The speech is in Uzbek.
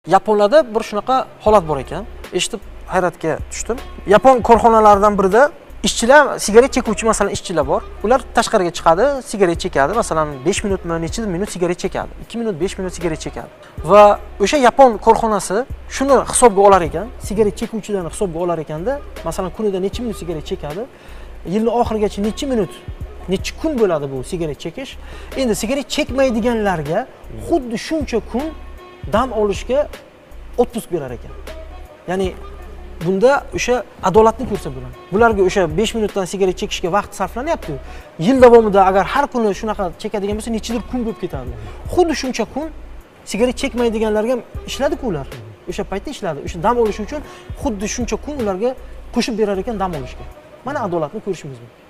Yaponlarda bir shunaqa holat bor ekan. Eshitib hayratga tushdim. Yapon korxonalaridan birida ishchilar, sigaret chekuvchi masalan ishchilar bor. Ular tashqariga chiqadi, sigaret chekadi. Masalan 5 minutmi, necha minut sigaret chekadi. 2 minut, 5 minut sigaret chekadi. Va o'sha Yapon korxonasi shuni hisobga olar ekan, sigaret chekuvchilarni hisobga olar ekanda, masalan kunida necha minut sigaret chekadi, yilni oxirigacha necha minut, necha kun bo'ladi bu sigaret chekish. Endi sigaret chekmaydiganlarga xuddi shuncha kun dam olishga otpusк berar ekan. Ya'ni bunda o'sha adolatni ko'rsa bo'ladi. Bularga o'sha 5 minutdan sigaret chekishga vaqt sarflanyapti. Yil davomida agar har kuni shunaqa chekadigan bo'lsa, nechidir kun bo'lib ketadi. Xuddi shuncha kun sigaret chekmaydiganlarga ishladi-ku ular. O'sha paytda ishladi. O'sha dam olish uchun xuddi shuncha kun ularga qo'shib berar ekan dam olishga. Mana adolatni ko'rishimiz mumkin.